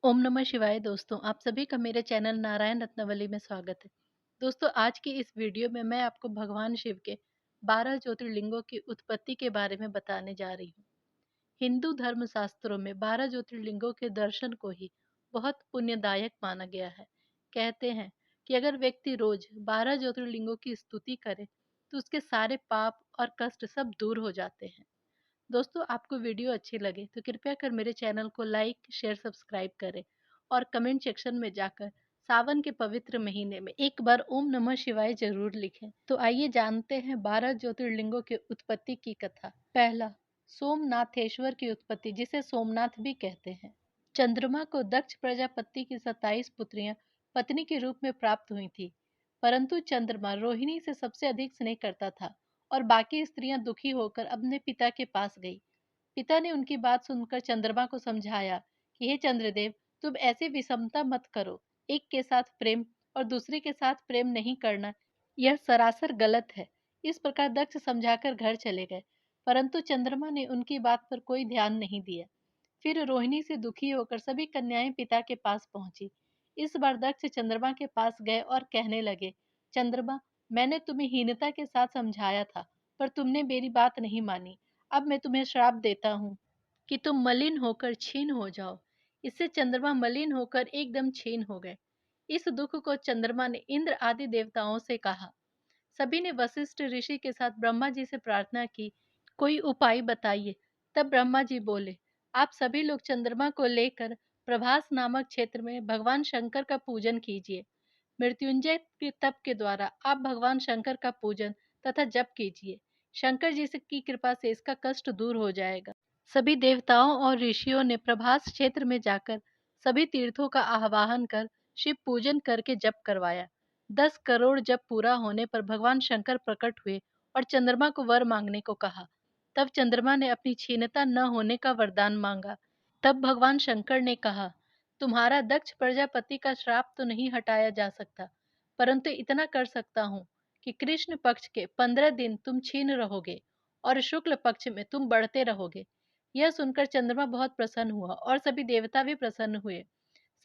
ओम नमः शिवाय दोस्तों, आप सभी का मेरे चैनल नारायण रत्नावली में स्वागत है। दोस्तों, आज की इस वीडियो में मैं आपको भगवान शिव के 12 ज्योतिर्लिंगों की उत्पत्ति के बारे में बताने जा रही हूँ। हिंदू धर्म शास्त्रों में 12 ज्योतिर्लिंगों के दर्शन को ही बहुत पुण्यदायक माना गया है। कहते हैं कि अगर व्यक्ति रोज 12 ज्योतिर्लिंगों की स्तुति करे तो उसके सारे पाप और कष्ट सब दूर हो जाते हैं। दोस्तों, आपको वीडियो अच्छी लगे तो कृपया कर मेरे चैनल को लाइक शेयर सब्सक्राइब करें और कमेंट सेक्शन में जाकर सावन के पवित्र महीने में एक बार ओम नमः शिवाय जरूर लिखें। तो आइए जानते हैं 12 ज्योतिर्लिंगों की उत्पत्ति की कथा। पहला, सोमनाथेश्वर की उत्पत्ति, जिसे सोमनाथ भी कहते हैं। चंद्रमा को दक्ष प्रजापति की 27 पुत्रियां पत्नी के रूप में प्राप्त हुई थी, परंतु चंद्रमा रोहिणी से सबसे अधिक स्नेह करता था और बाकी स्त्रियां दुखी होकर अपने पिता के पास गई। पिता ने उनकी बात सुनकर चंद्रमा को समझाया कि हे चंद्रदेव, तुम ऐसी विषमता मत करो। एक के साथ प्रेम और दूसरे के साथ प्रेम नहीं करना, यह सरासर गलत है। इस प्रकार दक्ष समझाकर घर चले गए, परंतु चंद्रमा ने उनकी बात पर कोई ध्यान नहीं दिया। फिर रोहिणी से दुखी होकर सभी कन्याएं पिता के पास पहुंची। इस बार दक्ष चंद्रमा के पास गए और कहने लगे, चंद्रमा, मैंने तुम्हें हीनता के साथ समझाया था, पर तुमने मेरी बात नहीं मानी। अब मैं तुम्हें श्राप देता हूँ कि तुम मलिन होकर छीन हो जाओ। इससे चंद्रमा मलिन होकर एकदम छीन हो गए। इस दुख को चंद्रमा ने इंद्र आदि देवताओं से कहा। सभी ने वशिष्ठ ऋषि के साथ ब्रह्मा जी से प्रार्थना की, कोई उपाय बताइए। तब ब्रह्मा जी बोले, आप सभी लोग चंद्रमा को लेकर प्रभास नामक क्षेत्र में भगवान शंकर का पूजन कीजिए। मृत्युंजय के तप के द्वारा आप भगवान शंकर का पूजन तथा जप कीजिए। शंकर जी से की कृपा से इसका कष्ट दूर हो जाएगा। सभी देवताओं और ऋषियों ने प्रभास क्षेत्र में जाकर सभी तीर्थों का आह्वान कर शिव पूजन करके जप करवाया। 10 करोड़ जप पूरा होने पर भगवान शंकर प्रकट हुए और चंद्रमा को वर मांगने को कहा। तब चंद्रमा ने अपनी क्षीणता न होने का वरदान मांगा। तब भगवान शंकर ने कहा, तुम्हारा दक्ष प्रजापति का श्राप तो नहीं हटाया जा सकता, परंतु इतना कर सकता हूँ कि कृष्ण पक्ष के 15 दिन तुम छीन रहोगे और शुक्ल पक्ष में तुम बढ़ते रहोगे। यह सुनकर चंद्रमा बहुत प्रसन्न हुआ और सभी देवता भी प्रसन्न हुए।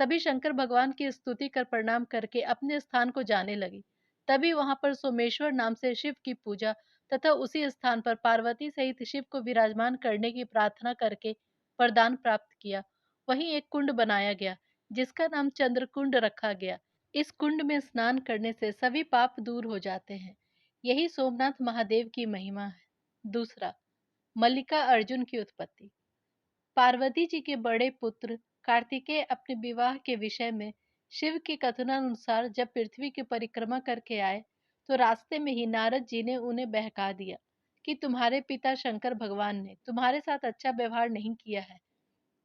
सभी शंकर भगवान की स्तुति कर प्रणाम करके अपने स्थान को जाने लगे। तभी वहां पर सोमेश्वर नाम से शिव की पूजा तथा उसी स्थान पर पार्वती सहित शिव को विराजमान करने की प्रार्थना करके वरदान प्राप्त किया। वहीं एक कुंड बनाया गया, जिसका नाम चंद्रकुंड रखा गया। इस कुंड में स्नान करने से सभी पाप दूर हो जाते हैं। यही सोमनाथ महादेव की महिमा है। दूसरा, मल्लिका अर्जुन की उत्पत्ति। पार्वती जी के बड़े पुत्र कार्तिकेय अपने विवाह के विषय में शिव के कथनानुसार जब पृथ्वी की परिक्रमा करके आए, तो रास्ते में ही नारद जी ने उन्हें बहका दिया कि तुम्हारे पिता शंकर भगवान ने तुम्हारे साथ अच्छा व्यवहार नहीं किया है।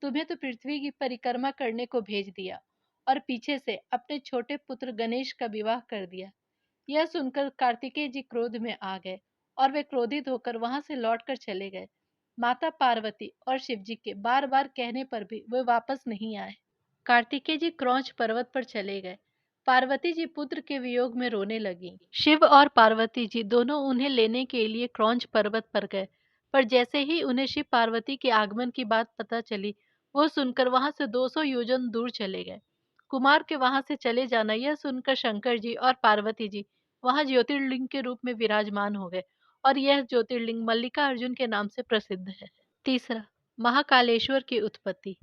तुम्हें तो पृथ्वी की परिक्रमा करने को भेज दिया और पीछे से अपने छोटे पुत्र गणेश का विवाह कर दिया। यह सुनकर कार्तिकेय जी क्रोध में आ गए और वे क्रोधित होकर वहां से लौटकर चले गए। माता पार्वती और शिव जी के बार बार कहने पर भी वे वापस नहीं आए। कार्तिकेय जी क्रौंच पर्वत पर चले गए। पार्वती जी पुत्र के वियोग में रोने लगी। शिव और पार्वती जी दोनों उन्हें लेने के लिए क्रौंच पर्वत पर गए, पर जैसे ही उन्हें शिव पार्वती के आगमन की बात पता चली, वो सुनकर वहां से 200 योजन दूर चले गए। कुमार के वहां से चले जाना यह सुनकर शंकर जी और पार्वती जी वहां ज्योतिर्लिंग के रूप में विराजमान हो गए और यह ज्योतिर्लिंग मल्लिका अर्जुन के नाम से प्रसिद्ध है। तीसरा, महाकालेश्वर की उत्पत्ति।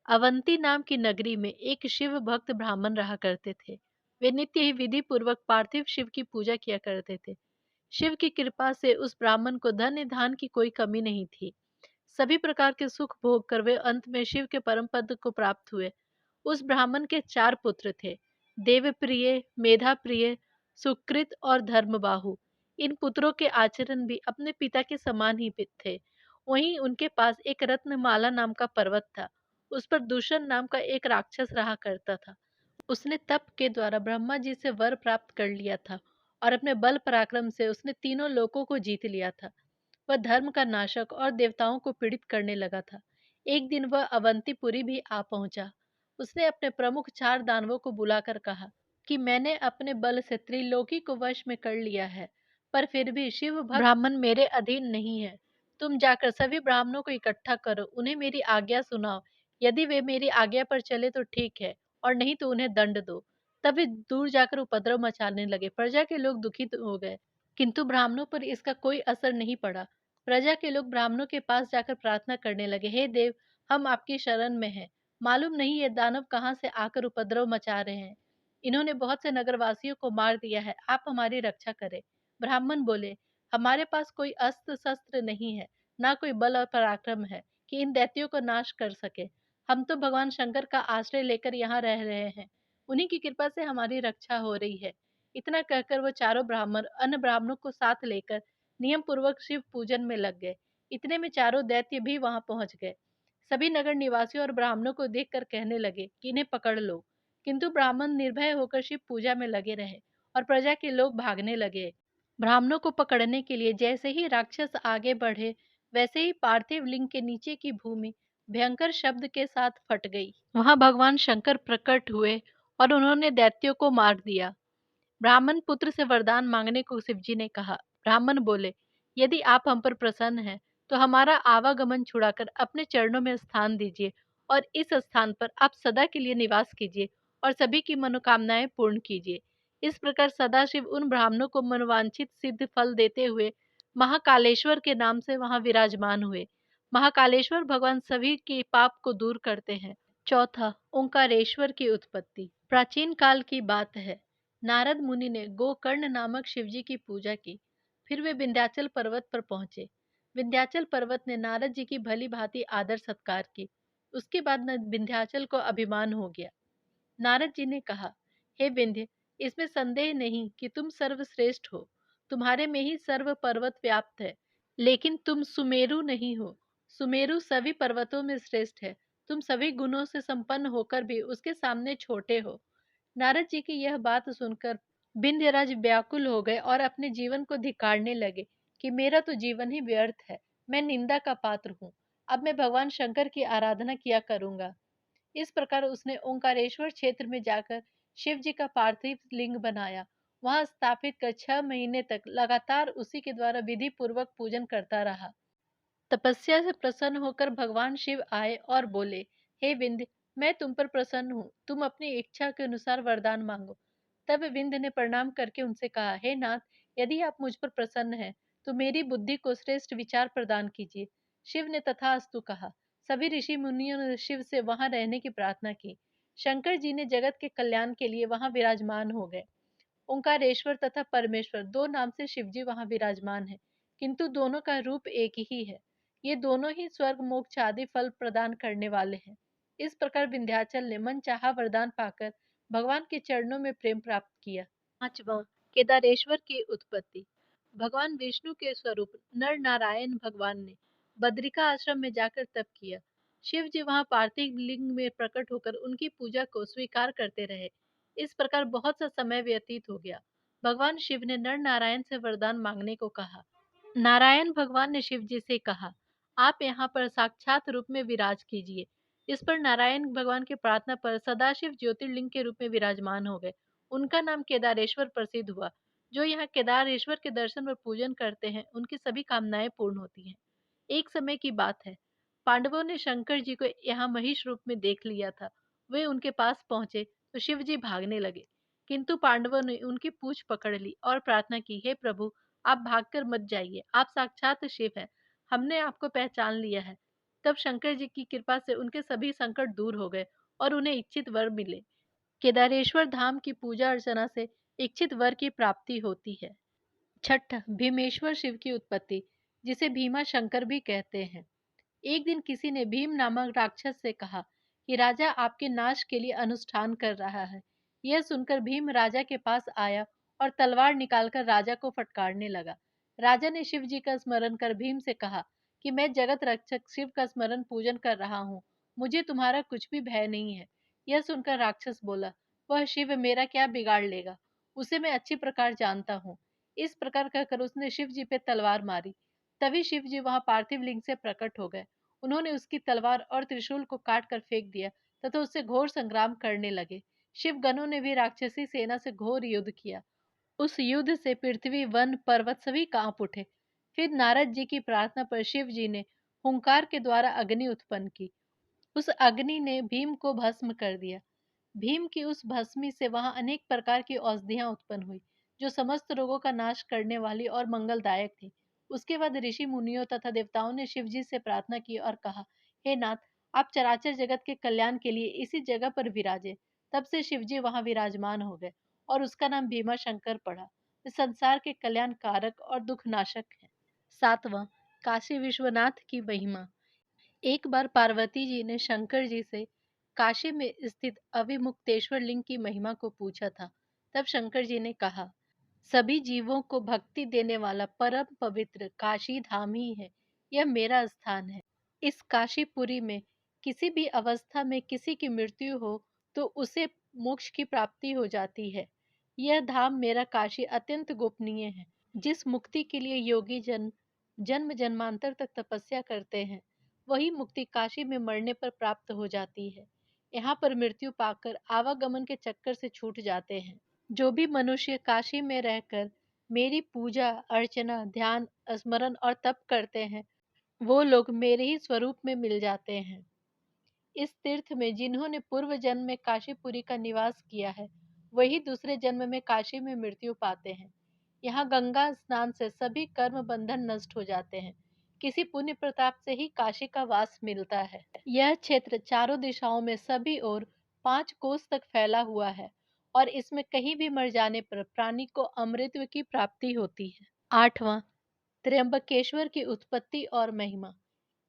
अवंती नाम की नगरी में एक शिव भक्त ब्राह्मण रहा करते थे। वे नित्य ही विधि पूर्वक पार्थिव शिव की पूजा किया करते थे। शिव की कृपा से उस ब्राह्मण को धन धान की कोई कमी नहीं थी। सभी प्रकार के सुख भोग कर वे अंत में शिव के परम पद को प्राप्त हुए। उस ब्राह्मण के 4 पुत्र थे, देवप्रिय, मेधाप्रिय, सुकृत और धर्मबाहु। इन पुत्रों के आचरण भी अपने पिता के समान ही थे। वहीं उनके पास एक रत्नमाला नाम का पर्वत था। उस पर दूषण नाम का एक राक्षस रहा करता था। उसने तप के द्वारा ब्रह्मा जी से वर प्राप्त कर लिया था और अपने बल पराक्रम से उसने तीनों लोकों को जीत लिया था। वह धर्म का नाशक और देवताओं को पीड़ित करने लगा था। एक दिन वह अवंतीपुरी भी आ पहुंचा। उसने अपने प्रमुख 4 दानवों को बुलाकर कहा कि मैंने अपने बल से त्रिलोकी को वश में कर लिया है, पर फिर भी शिव भक्त ब्राह्मण मेरे अधीन नहीं है। तुम जाकर सभी ब्राह्मणों को इकट्ठा करो, उन्हें मेरी आज्ञा सुनाओ, यदि वे मेरी आज्ञा पर चले तो ठीक है, और नहीं तो उन्हें दंड दो। तब वे दूर जाकर उपद्रव मचाने लगे। प्रजा के लोग दुखित हो गए, किंतु ब्राह्मणों पर इसका कोई असर नहीं पड़ा। प्रजा के लोग ब्राह्मणों के पास जाकर प्रार्थना करने लगे, हे देव, हम आपकी शरण में हैं। मालूम नहीं ये दानव कहाँ से आकर उपद्रव मचा रहे हैं। इन्होंने बहुत से नगरवासियों को मार दिया है, आप हमारी रक्षा करें। ब्राह्मण बोले, हमारे पास कोई अस्त्र शस्त्र नहीं है, ना कोई बल और पराक्रम है कि इन दैत्यों को नाश कर सके। हम तो भगवान शंकर का आश्रय लेकर यहाँ रह रहे हैं, उन्हीं की कृपा से हमारी रक्षा हो रही है। इतना कहकर वो चारों ब्राह्मण अन्य ब्राह्मणों को साथ लेकर नियम पूर्वक शिव पूजन में लग गए। इतने में चारों दैत्य भी वहां पहुंच गए। सभी नगर निवासियों और ब्राह्मणों को देखकर कहने लगे कि इन्हें पकड़ लो, किंतु ब्राह्मण निर्भय होकर शिव पूजा में लगे रहे और प्रजा के लोग भागने लगे। ब्राह्मणों को पकड़ने के लिए जैसे ही राक्षस आगे बढ़े, वैसे ही पार्थिव लिंग के नीचे की भूमि भयंकर शब्द के साथ फट गई। वहां भगवान शंकर प्रकट हुए और उन्होंने दैत्यों को मार दिया। ब्राह्मण पुत्र से वरदान मांगने को शिवजी ने कहा। ब्राह्मण बोले, यदि आप हम पर प्रसन्न हैं, तो हमारा आवागमन छुड़ाकर अपने चरणों में स्थान दीजिए और इस स्थान पर आप सदा के लिए निवास कीजिए और सभी की मनोकामनाएं पूर्ण कीजिए। इस प्रकार सदाशिव उन ब्राह्मणों को मनोवांछित सिद्ध फल देते हुए महाकालेश्वर के नाम से वहां विराजमान हुए। महाकालेश्वर भगवान सभी के पाप को दूर करते हैं। चौथा, ओंकारेश्वर की उत्पत्ति। प्राचीन काल की बात है। नारद मुनि ने गोकर्ण नामक शिवजी की पूजा की। फिर वे विंध्याचल पर्वत पर पहुंचे। विंध्याचल पर्वत ने नारद जी की भली भांति आदर सत्कार की। उसके बाद न विंध्याचल को अभिमान हो गया। नारद जी ने कहा, हे विंध्य, इसमें संदेह नहीं कि तुम सर्वश्रेष्ठ हो। तुम्हारे में ही सर्व पर्वत व्याप्त है, लेकिन तुम सुमेरु नहीं हो। सुमेरु सभी पर्वतों में श्रेष्ठ है। तुम सभी गुणों से संपन्न होकर भी उसके सामने छोटे हो। नारद जी की यह बात सुनकर विंध्यराज व्याकुल हो गए और अपने जीवन को धिक्कारने लगे कि मेरा तो जीवन ही व्यर्थ है, मैं निंदा का पात्र हूँ। अब मैं भगवान शंकर की आराधना किया करूंगा। इस प्रकार उसने ओंकारेश्वर क्षेत्र में जाकर शिव जी का पार्थिव लिंग बनाया। वहां स्थापित कर 6 महीने तक लगातार उसी के द्वारा विधि पूर्वक पूजन करता रहा। तपस्या से प्रसन्न होकर भगवान शिव आए और बोले, हे विंध्य, मैं तुम पर प्रसन्न हूँ, तुम अपनी इच्छा के अनुसार वरदान मांगो। तब विंध्य ने प्रणाम करके उनसे कहा, हे नाथ, यदि आप मुझ पर प्रसन्न हैं, तो मेरी बुद्धि को श्रेष्ठ विचार प्रदान कीजिए। शिव ने तथास्तु कहा। सभी ऋषि मुनियों ने शिव से वहां रहने की प्रार्थना की। शंकर जी ने जगत के कल्याण के लिए वहां विराजमान हो गए। ओंकारेश्वर तथा परमेश्वर दो नाम से शिवजी वहां विराजमान है, किंतु दोनों का रूप एक ही है। ये दोनों ही स्वर्ग मोक्ष आदि फल प्रदान करने वाले हैं। इस प्रकार विंध्याचल ने मन चाहा वरदान पाकर भगवान के चरणों में प्रेम प्राप्त किया। पांचवा, केदारेश्वर की उत्पत्ति। भगवान विष्णु के स्वरूप नर नारायण भगवान ने बद्रिका आश्रम में जाकर तप किया। शिव जी वहां पार्थिव लिंग में प्रकट होकर उनकी पूजा को स्वीकार करते रहे। इस प्रकार बहुत सा समय व्यतीत हो गया। भगवान शिव ने नर नारायण से वरदान मांगने को कहा। नारायण भगवान ने शिव जी से कहा, आप यहाँ पर साक्षात रूप में विराज कीजिए। इस पर नारायण भगवान की प्रार्थना पर सदाशिव ज्योतिर्लिंग के रूप में विराजमान हो गए। उनका नाम केदारेश्वर प्रसिद्ध हुआ। जो यहाँ केदारेश्वर के दर्शन और पूजन करते हैं, उनकी सभी कामनाएं पूर्ण होती हैं। एक समय की बात है, पांडवों ने शंकर जी को यहाँ महिष रूप में देख लिया था। वे उनके पास पहुंचे तो शिव जी भागने लगे, किंतु पांडवों ने उनकी पूंछ पकड़ ली और प्रार्थना की, हे प्रभु, आप भागकर मत जाइए, आप साक्षात शिव हैं, हमने आपको पहचान लिया है। तब शंकर जी की कृपा से उनके सभी संकट दूर हो गए और उन्हें इच्छित वर मिले। केदारेश्वर धाम की पूजा अर्चना से इच्छित वर की प्राप्ति होती है। छठ, भीमेश्वर शिव की उत्पत्ति, जिसे भीमा शंकर भी कहते हैं। एक दिन किसी ने भीम नामक राक्षस से कहा कि राजा आपके नाश के लिए अनुष्ठान कर रहा है। यह सुनकर भीम राजा के पास आया और तलवार निकालकर राजा को फटकारने लगा। राजा ने शिव जी का स्मरण कर भीम से कहा कि मैं जगत रक्षक शिव का स्मरण पूजन कर रहा हूँ, मुझे तुम्हारा कुछ भी भय नहीं है। यह सुनकर राक्षस बोला, वह शिव मेरा क्या बिगाड़ लेगा, उसे मैं अच्छी प्रकार जानता हूँ। इस प्रकार कहकर उसने शिव जी पे तलवार मारी। तभी शिव जी वहां पार्थिव लिंग से प्रकट हो गए। उन्होंने उसकी तलवार और त्रिशूल को काट कर फेंक दिया तथा उससे घोर संग्राम करने लगे। शिव गणों ने भी राक्षसी सेना से घोर युद्ध किया। उस युद्ध से पृथ्वी, वन, पर्वत सभी कांप उठे। फिर नारद जी की प्रार्थना पर शिव जी ने हुंकार के द्वारा अग्नि उत्पन्न की। उस अग्नि ने भीम को भस्म कर दिया। भीम की उस भस्मी से वहां अनेक प्रकार की औषधियां उत्पन्न हुई, जो समस्त रोगों का नाश करने वाली और मंगलदायक थी। उसके बाद ऋषि मुनियों तथा देवताओं ने शिव जी से प्रार्थना की और कहा, हे नाथ, आप चराचर जगत के कल्याण के लिए इसी जगह पर विराजे। तब से शिव जी वहां विराजमान हो गए और उसका नाम भीमा शंकर पड़ा। वे संसार के कल्याण कारक और दुख नाशक है। सातवां, काशी विश्वनाथ की महिमा। एक बार पार्वती जी ने शंकर जी से काशी में स्थित अविमुक्तेश्वर लिंग की महिमा को पूछा था। तब शंकर जी ने कहा, सभी जीवों को भक्ति देने वाला परम पवित्र काशी धाम ही है। यह मेरा स्थान है। इस काशीपुरी में किसी भी अवस्था में किसी की मृत्यु हो तो उसे मोक्ष की प्राप्ति हो जाती है। यह धाम मेरा काशी अत्यंत गोपनीय है। जिस मुक्ति के लिए योगी जन जन्म जन्मांतर तक तपस्या करते हैं, वही मुक्ति काशी में मरने पर प्राप्त हो जाती है। यहाँ पर मृत्यु पाकर आवागमन के चक्कर से छूट जाते हैं। जो भी मनुष्य काशी में रहकर मेरी पूजा अर्चना ध्यान स्मरण और तप करते हैं, वो लोग मेरे ही स्वरूप में मिल जाते हैं। इस तीर्थ में जिन्होंने पूर्व जन्म में काशीपुरी का निवास किया है, वही दूसरे जन्म में काशी में मृत्यु पाते हैं। यहाँ गंगा स्नान से सभी कर्म बंधन नष्ट हो जाते हैं। किसी पुण्य प्रताप से ही काशी का वास मिलता है। यह क्षेत्र चारों दिशाओं में सभी ओर 5 कोस तक फैला हुआ है और इसमें कहीं भी मर जाने पर प्राणी को अमृत की प्राप्ति होती है। आठवां, त्र्यंबकेश्वर की उत्पत्ति और महिमा।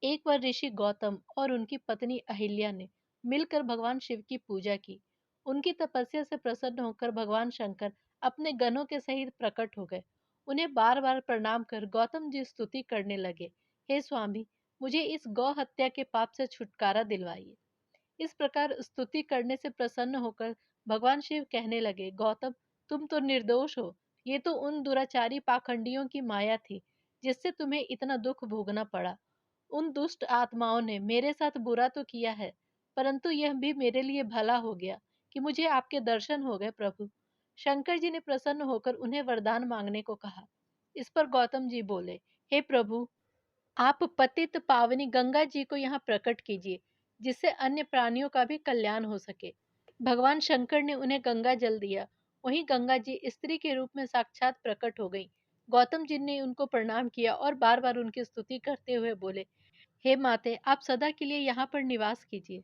एक बार ऋषि गौतम और उनकी पत्नी अहिल्या ने मिलकर भगवान शिव की पूजा की। उनकी तपस्या से प्रसन्न होकर भगवान शंकर अपने गणों के सहित प्रकट हो गए। उन्हें बार बार प्रणाम कर गौतम जी स्तुति करने लगे, हे स्वामी, मुझे इस गौ हत्या के पाप से छुटकारा दिलवाइए। इस प्रकार स्तुति करने से प्रसन्न होकर भगवान शिव कहने लगे, गौतम, तुम तो निर्दोष हो। ये तो उन दुराचारी पाखंडियों की माया थी जिससे तुम्हें इतना दुख भोगना पड़ा। उन दुष्ट आत्माओं ने मेरे साथ बुरा तो किया है, परंतु यह भी मेरे लिए भला हो गया कि मुझे आपके दर्शन हो गए प्रभु। शंकर जी ने प्रसन्न होकर उन्हें वरदान मांगने को कहा। इस पर गौतम जी बोले, हे प्रभु, आप पतित पावनी गंगा जी को यहाँ प्रकट कीजिए, जिससे अन्य प्राणियों का भी कल्याण हो सके। भगवान शंकर ने उन्हें गंगा जल दिया। वहीं गंगा जी स्त्री के रूप में साक्षात प्रकट हो गई। गौतम जी ने उनको प्रणाम किया और बार बार उनकी स्तुति करते हुए बोले, हे माते, आप सदा के लिए यहाँ पर निवास कीजिए।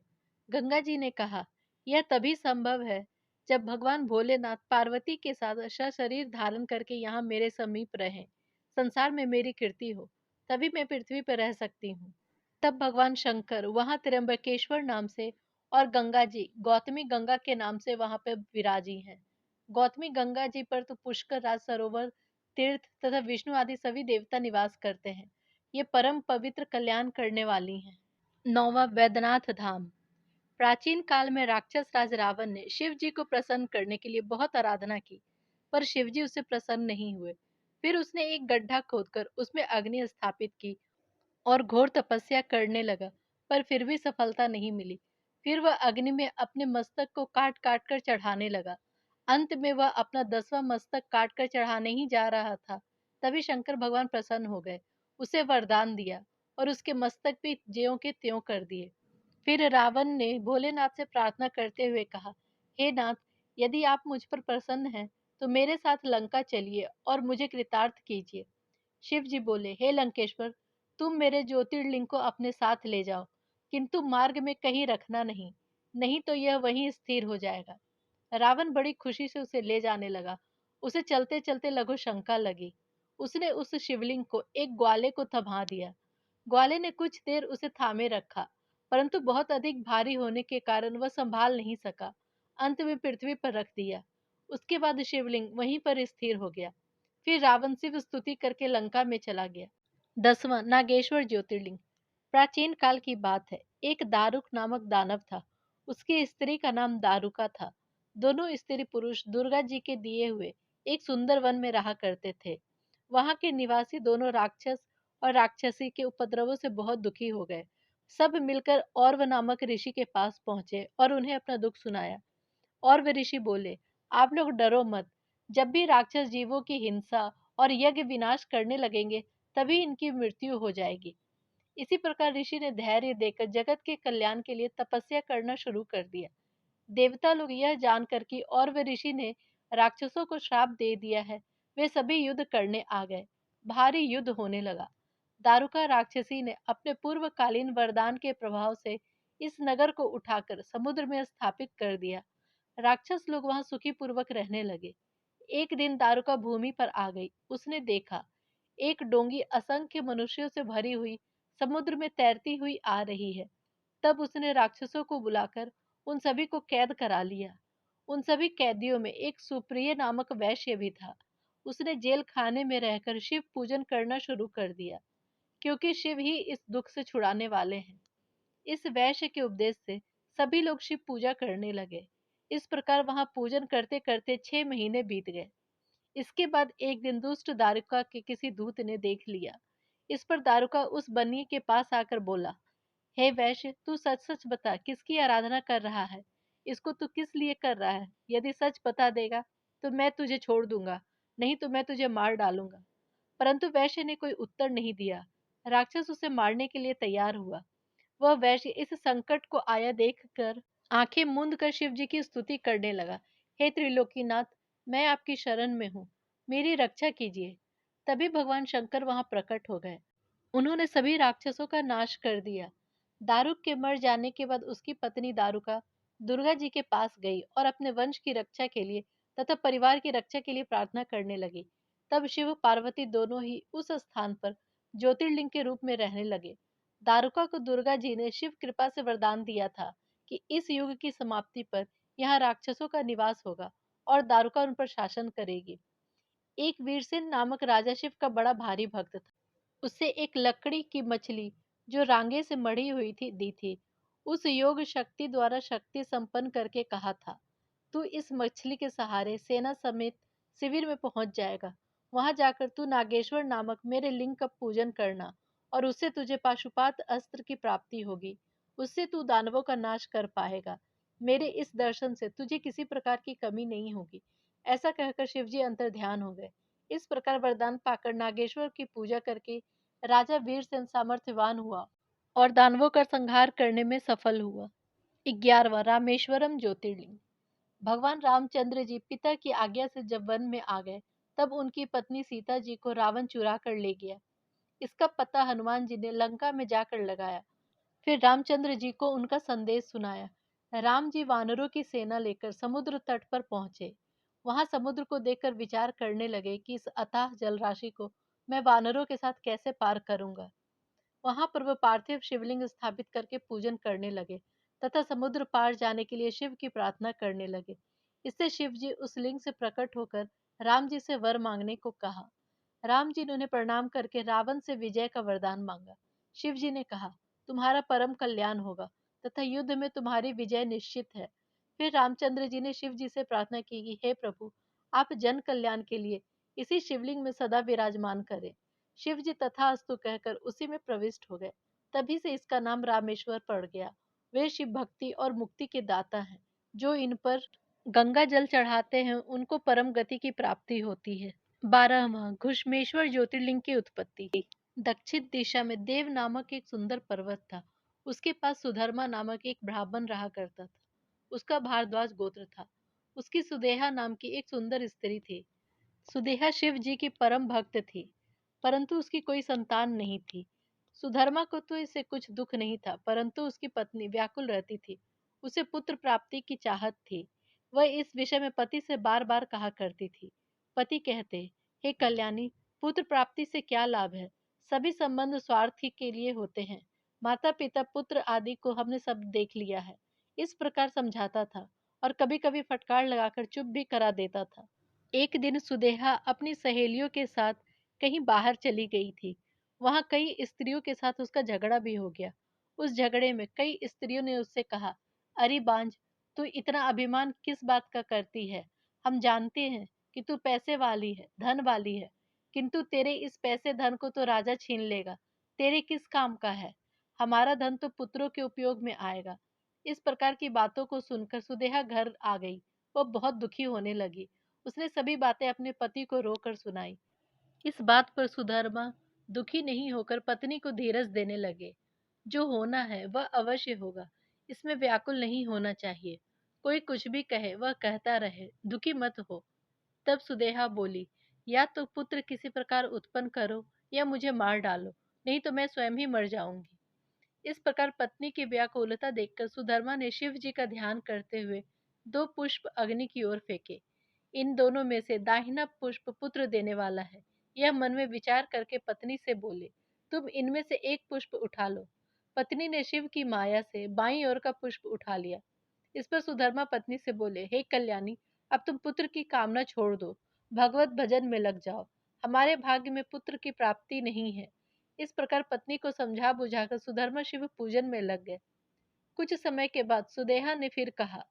गंगा जी ने कहा, यह तभी संभव है जब भगवान भोलेनाथ पार्वती के साथ सशरीर धारण करके यहाँ मेरे समीप रहें, संसार में मेरी कीर्ति हो, तभी मैं पृथ्वी पर रह सकती हूँ। तब भगवान शंकर वहां त्र्यंबकेश्वर नाम से और गंगा जी गौतमी गंगा के नाम से वहां पे विराजी हैं। गौतमी गंगा जी पर तो पुष्कर राज सरोवर तीर्थ तथा विष्णु आदि सभी देवता निवास करते हैं। ये परम पवित्र कल्याण करने वाली हैं। नौवां, वैद्यनाथ धाम। प्राचीन काल में राक्षस राज रावण ने शिव जी को प्रसन्न करने के लिए बहुत आराधना की, पर शिव जी उससे प्रसन्न नहीं हुए। फिर उसने एक गड्ढा खोदकर उसमें अग्नि स्थापित की और घोर तपस्या करने लगा, पर फिर भी सफलता नहीं मिली। फिर वह अग्नि में अपने मस्तक को काट काट कर चढ़ाने लगा। अंत में वह अपना 10वां मस्तक काट कर चढ़ाने ही जा रहा था, तभी शंकर भगवान प्रसन्न हो गए, उसे वरदान दिया और उसके मस्तक भी ज्यों के त्यों कर दिए। फिर रावण ने भोलेनाथ से प्रार्थना करते हुए कहा, हे नाथ, यदि आप मुझ पर प्रसन्न हैं तो मेरे साथ लंका चलिए और मुझे कृतार्थ कीजिए। शिव जी बोले, हे लंकेश्वर, तुम मेरे ज्योतिर्लिंग को अपने साथ ले जाओ, किंतु मार्ग में कहीं रखना नहीं, नहीं तो यह वहीं स्थिर हो जाएगा। रावण बड़ी खुशी से उसे ले जाने लगा। उसे चलते चलते लघु शंका लगी। उसने उस शिवलिंग को एक ग्वाले को थमा दिया। ग्वाले ने कुछ देर उसे थामे रखा, परंतु बहुत अधिक भारी होने के कारण वह संभाल नहीं सका। अंत में पृथ्वी पर रख दिया। उसके बाद शिवलिंग वहीं पर स्थिर हो गया। फिर रावण शिव स्तुति करके लंका में चला गया। 10वां, नागेश्वर ज्योतिर्लिंग। प्राचीन काल की बात है। एक दारुक नामक दानव था। उसकी स्त्री का नाम दारुका था। दोनों स्त्री पुरुष दुर्गा जी के दिए हुए एक सुंदर वन में रहा करते थे। वहां के निवासी दोनों राक्षस और राक्षसी के उपद्रवों से बहुत दुखी हो गए। सब मिलकर औरव नामक ऋषि के पास पहुंचे और उन्हें अपना दुख सुनाया। और वे ऋषि बोले, आप लोग डरो मत। जब भी राक्षस जीवों की हिंसा और यज्ञ विनाश करने लगेंगे, तभी इनकी मृत्यु हो जाएगी। इसी प्रकार ऋषि ने धैर्य देकर जगत के कल्याण के लिए तपस्या करना शुरू कर दिया। देवता लोग यह जानकर कि और वे ऋषि ने राक्षसों को श्राप दे दिया है, वे सभी युद्ध करने आ गए। भारी युद्ध होने लगा। दारुका राक्षसी ने अपने पूर्वकालीन वरदान के प्रभाव से इस नगर को उठाकर समुद्र में स्थापित कर दिया। राक्षस लोग वहां सुखी पूर्वक रहने लगे। एक दिन दारुका भूमि पर आ गई। उसने देखा एक डोंगी असंख्य मनुष्यों से भरी हुई समुद्र में तैरती हुई आ रही है। तब उसने राक्षसों को बुलाकर उन सभी को कैद करा लिया। उन सभी कैदियों में एक सुप्रिय नामक वैश्य भी था। उसने जेल खाने में रहकर शिव पूजन करना शुरू कर दिया, क्योंकि शिव ही इस दुख से छुड़ाने वाले हैं। इस वैश्य के उपदेश से सभी लोग शिव पूजा करने लगे। इस प्रकार वहां पूजन करते करते 6 महीने बीत गए। इसके बाद एक दिन दुष्ट दारुका के किसी दूत ने देख लिया। इस पर दारुका उस बनिए के पास आकर बोला, हे वैश्य, तू सच सच बता, किसकी आराधना कर रहा है? इसको तू किस लिए कर रहा है? यदि सच बता देगा तो मैं तुझे छोड़ दूंगा, नहीं तो मैं तुझे मार डालूंगा। परंतु वैश्य ने कोई उत्तर नहीं दिया। राक्षस उसे मारने के लिए तैयार हुआ। वह वैश्य इस संकट को आया देखकर आंखें मूंद कर शिव जी की स्तुति करने लगा। हे त्रिलोकीनाथ, मैं आपकी शरण में हूँ, मेरी रक्षा कीजिए। तभी भगवान शंकर वहां प्रकट हो गए। उन्होंने सभी राक्षसों का नाश कर दिया। दारुक के मर जाने के बाद उसकी पत्नी दारुका दुर्गा जी के पास गई और अपने वंश की रक्षा के लिए तथा परिवार की रक्षा के लिए प्रार्थना करने लगी। तब शिव पार्वती दोनों ही उस स्थान पर ज्योतिर्लिंग के रूप में रहने लगे। दारुका को दुर्गा जी ने शिव कृपा से वरदान दिया था कि इस युग की समाप्ति पर यहाँ राक्षसों का निवास होगा और दारुका उन पर शासन करेगी। एक वीरसेन नामक राजा शिव का बड़ा भारी भक्त था। उसे एक लकड़ी की मछली जो रांगे से मढ़ी हुई थी दी थी। उस योग शक्ति द्वारा शक्ति संपन्न करके कहा था, तू इस मछली के सहारे सेना समेत शिविर में पहुंच जाएगा। वहां जाकर तू नागेश्वर नामक मेरे लिंग का पूजन करना और उससे तुझे पाशुपात अस्त्र की प्राप्ति होगी। उससे तू दानवों का नाश कर पाएगा। मेरे इस दर्शन से तुझे किसी प्रकार की कमी नहीं होगी। ऐसा कहकर शिवजी अंतर ध्यान हो गए। इस प्रकार वरदान पाकर नागेश्वर की पूजा करके राजा वीरसेन सामर्थ्यवान हुआ और दानवों का संहार करने में सफल हुआ। 11वां रामेश्वरम ज्योतिर्लिंग। भगवान रामचंद्र जी पिता की आज्ञा से जब वन में आ गए, तब उनकी पत्नी सीता जी को रावण चुरा कर ले गया। इसका पता हनुमान जी ने लंका में जाकर लगाया। फिर रामचंद्र जी को उनका संदेश सुनाया। राम जी वानरों की सेना लेकर समुद्र तट पर पहुंचे। वहां समुद्र को देखकर विचार करने लगे कि इस अथाह जलराशि को मैं वानरों के साथ कैसे पार करूंगा। वहां पर वह पार्थिव शिवलिंग स्थापित करके पूजन करने लगे तथा समुद्र पार जाने के लिए शिव की प्रार्थना करने लगे। इससे शिव जी उस लिंग से प्रकट होकर राम जी से वर मांगने को कहा। राम जी ने उन्हें प्रणाम करके रावण से विजय का वरदान मांगा। शिव जी ने कहा, तुम्हारा परम कल्याण होगा तथा युद्ध में तुम्हारी विजय निश्चित है। फिर रामचंद्र जी ने शिव जी से प्रार्थना की कि हे प्रभु, आप जन कल्याण के लिए इसी शिवलिंग में सदा विराजमान करें। शिव जी तथास्तु कहकर उसी में प्रविष्ट हो गए। तभी से इसका नाम रामेश्वर पड़ गया। वे शिव भक्ति और मुक्ति के दाता हैं। जो इन पर गंगा जल चढ़ाते हैं उनको परम गति की प्राप्ति होती है। 12वां घुश्मेश्वर ज्योतिर्लिंग की उत्पत्ति। दक्षिण दिशा में देव नामक एक सुंदर पर्वत था। उसके पास सुधर्मा नामक एक ब्राह्मण रहा करता था। उसका भारद्वाज गोत्र था। उसकी सुदेहा नाम की एक सुंदर स्त्री थी। सुदेहा शिव जी की परम भक्त थी, परंतु उसकी कोई संतान नहीं थी। सुधर्मा को तो इससे कुछ दुख नहीं था, परंतु उसकी पत्नी व्याकुल रहती थी। उसे पुत्र प्राप्ति की चाहत थी। वह इस विषय में पति से बार बार कहा करती थी। पति कहते, हे कल्याणी, पुत्र प्राप्ति से क्या लाभ है? सभी संबंध स्वार्थ ही के लिए होते हैं। माता पिता पुत्र आदि को हमने सब देख लिया है। इस प्रकार समझाता था और कभी कभी फटकार लगाकर चुप भी करा देता था। एक दिन सुदेहा अपनी सहेलियों के साथ कहीं बाहर चली गई थी। वहां कई स्त्रियों के साथ उसका झगड़ा भी हो गया। उस झगड़े में कई स्त्रियों ने उससे कहा, अरे बांझ, तू इतना अभिमान किस बात का करती है? हम जानते हैं कि तू पैसे वाली है, धन वाली है, किंतु तेरे इस पैसे धन को तो राजा छीन लेगा। तेरे किस काम का है? हमारा धन तो पुत्रों के उपयोग में आएगा। इस प्रकार की बातों को सुनकर सुदेहा घर आ गई। वह बहुत दुखी होने लगी। उसने सभी बातें अपने पति को रोकर सुनाई। इस बात पर सुधर्मा दुखी नहीं होकर पत्नी को धीरज देने लगे। जो होना है वह अवश्य होगा, इसमें व्याकुल नहीं होना चाहिए। कोई कुछ भी कहे वह कहता रहे, दुखी मत हो। तब सुदेहा बोली, या तो पुत्र किसी प्रकार उत्पन्न करो या मुझे मार डालो, नहीं तो मैं स्वयं ही मर जाऊंगी। इस प्रकार पत्नी की व्याकुलता देखकर सुधर्मा ने शिव जी का ध्यान करते हुए दो पुष्प अग्नि की ओर फेंके। इन दोनों में से दाहिना पुष्प पुत्र देने वाला है। यह मन में विचार करके पत्नी से बोले, तुम इनमें से एक पुष्प उठा लो। पत्नी ने शिव की माया से बाईं ओर का पुष्प उठा लिया। इस पर सुधर्मा पत्नी से बोले, हे कल्याणी, अब तुम पुत्र की कामना छोड़ दो, भगवत भजन में लग जाओ। हमारे भाग्य में पुत्र की प्राप्ति नहीं है। इस प्रकार पत्नी को समझा बुझाकर सुधर्मा शिव पूजन में लग गए। कुछ समय के बाद सुदेहा ने फिर कहा,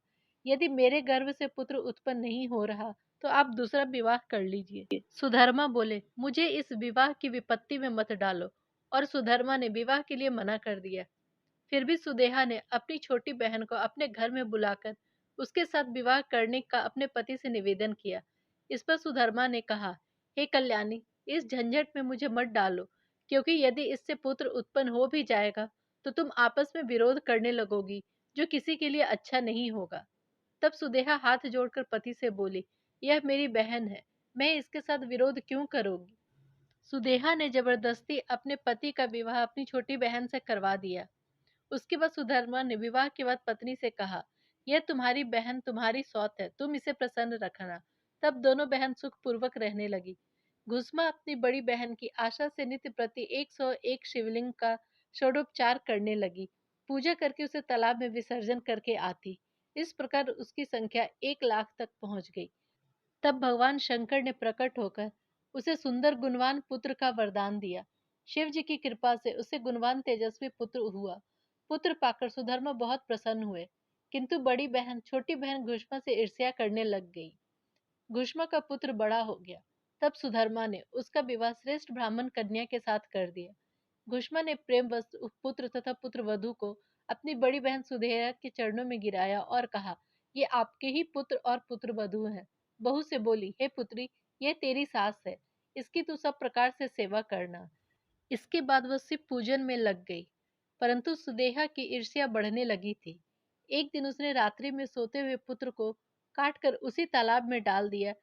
यदि मेरे गर्भ से पुत्र उत्पन्न नहीं हो रहा तो आप दूसरा विवाह कर लीजिए। सुधर्मा बोले, मुझे इस विवाह की विपत्ति में मत डालो, और सुधर्मा ने विवाह के लिए मना कर दिया। फिर भी सुदेहा ने अपनी छोटी बहन को अपने घर में बुलाकर उसके साथ विवाह करने का अपने पति से निवेदन किया। इस पर सुधर्मा ने कहा, हे कल्याणी, इस झंझट में मुझे मत डालो, क्योंकि यदि इससे पुत्र उत्पन्न हो भी जाएगा तो तुम आपस में विरोध करने लगोगी, जो किसी के लिए अच्छा नहीं होगा। तब सुदेहा हाथ जोड़कर पति से बोली, यह मेरी बहन है, मैं इसके साथ विरोध क्यों करूंगी। सुदेहा ने जबरदस्ती अपने पति का विवाह अपनी छोटी बहन से करवा दिया। उसके बाद सुधर्मा ने विवाह के बाद पत्नी से कहा, यह तुम्हारी बहन तुम्हारी सौत है, तुम इसे प्रसन्न रखना। तब दोनों बहन सुखपूर्वक रहने लगी। घुसमा अपनी बड़ी बहन की आशा से नित्य प्रति 101 शिवलिंग का षोडोपचार करने लगी। पूजा करके उसे तालाब में विसर्जन करके आती। इस प्रकार उसकी संख्या 1 लाख तक पहुंच गई। तब भगवान शंकर ने प्रकट होकर उसे सुंदर गुणवान पुत्र का वरदान दिया। शिव जी की कृपा से उसे गुणवान तेजस्वी पुत्र हुआ। पुत्र पाकर सुधर्मा बहुत प्रसन्न हुए, किंतु बड़ी बहन छोटी बहन घुष्मा से ईर्ष्या करने लग गई। घुष्मा का पुत्र बड़ा हो गया। तब सुधर्मा ने उसका विवाह श्रेष्ठ ब्राह्मण कन्या के साथ कर दिया। घुष्मा ने प्रेम वश पुत्र तथा पुत्र वधु को अपनी बड़ी बहन सुधेरा के चरणों में गिराया और कहा, ये आपके ही पुत्र और पुत्र वधु हैं। बहू से बोली, हे पुत्री, ये तेरी सास है, इसकी तू सब प्रकार से सेवा करना। इसके बाद वह शिव पूजन में लग गई। परंतु सुदेहा की ईर्ष्या बढ़ने लगी थी। एक दिन उसने रात्रि में सोते हुए पुत्र को काटकर उसी तालाब में डाल दिया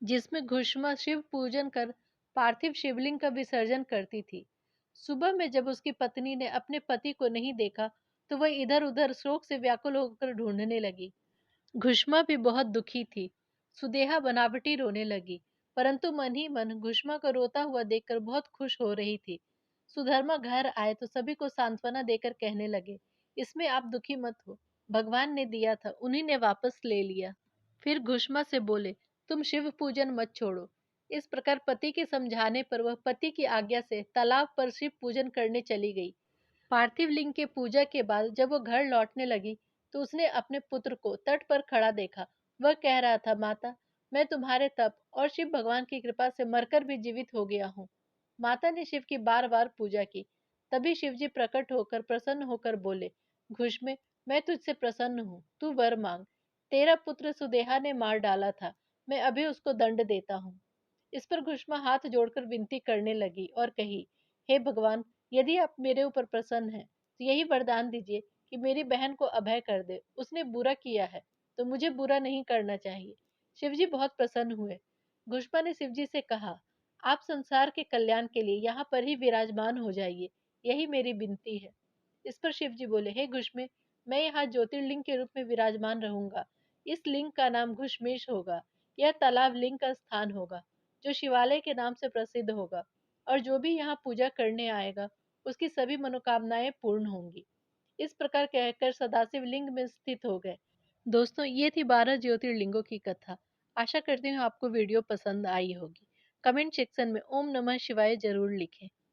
जिसमें घुष्मा शिव पूजन कर पार्थिव शिवलिंग का विसर्जन करती थी। सुबह में जब उसकी पत्नी ने अपने पति को नहीं देखा तो वह इधर उधर शोक से व्याकुल होकर ढूंढने लगी। घुष्मा भी बहुत दुखी थी। सुदेहा बनावटी रोने लगी, परंतु मन ही मन घुष्मा को रोता हुआ देखकर बहुत खुश हो रही थी। सुधर्मा घर आए तो सभी को सांत्वना देकर कहने लगे, इसमें आप दुखी मत हो, भगवान ने दिया था उन्हीं ने वापस ले लिया। फिर घुष्मा से बोले, तुम शिव पूजन मत छोड़ो। इस प्रकार पति के समझाने पर वह पति की आज्ञा से तालाब पर शिव पूजन करने चली गई। पार्थिव लिंग के पूजा के बाद जब वो घर लौटने लगी तो उसने अपने पुत्र को तट पर खड़ा देखा। वह कह रहा था, माता, मैं तुम्हारे तप और शिव भगवान की कृपा से मरकर भी जीवित हो गया हूँ। माता ने शिव की बार बार पूजा की। तभी शिव जी प्रकट होकर प्रसन्न होकर बोले, घुष्मे, मैं तुझसे प्रसन्न हूँ, तू वर मांग। तेरा पुत्र सुदेहा ने मार डाला था, मैं अभी उसको दंड देता हूँ। इस पर घुष्मा हाथ जोड़कर विनती करने लगी और कही, हे भगवान, यदि आप मेरे ऊपर प्रसन्न हैं तो यही वरदान दीजिए कि मेरी बहन को अभय कर दे। उसने बुरा किया है तो मुझे बुरा नहीं करना चाहिए। शिवजी बहुत प्रसन्न हुए। घुष्मा ने शिवजी से कहा, आप संसार के कल्याण के लिए यहाँ पर ही विराजमान हो जाइए, यही मेरी विनती है। इस पर शिवजी बोले, हे घुष्मे, मैं यहाँ ज्योतिर्लिंग के रूप में विराजमान रहूंगा। इस लिंग का नाम घुष्मेश होगा। यह तालाब लिंग का स्थान होगा जो शिवालय के नाम से प्रसिद्ध होगा, और जो भी यहाँ पूजा करने आएगा उसकी सभी मनोकामनाएं पूर्ण होंगी। इस प्रकार कहकर सदाशिव लिंग में स्थित हो गए। दोस्तों, ये थी 12 ज्योतिर्लिंगों की कथा। आशा करती हूँ आपको वीडियो पसंद आई होगी। कमेंट सेक्शन में ओम नमः शिवाय जरूर लिखें।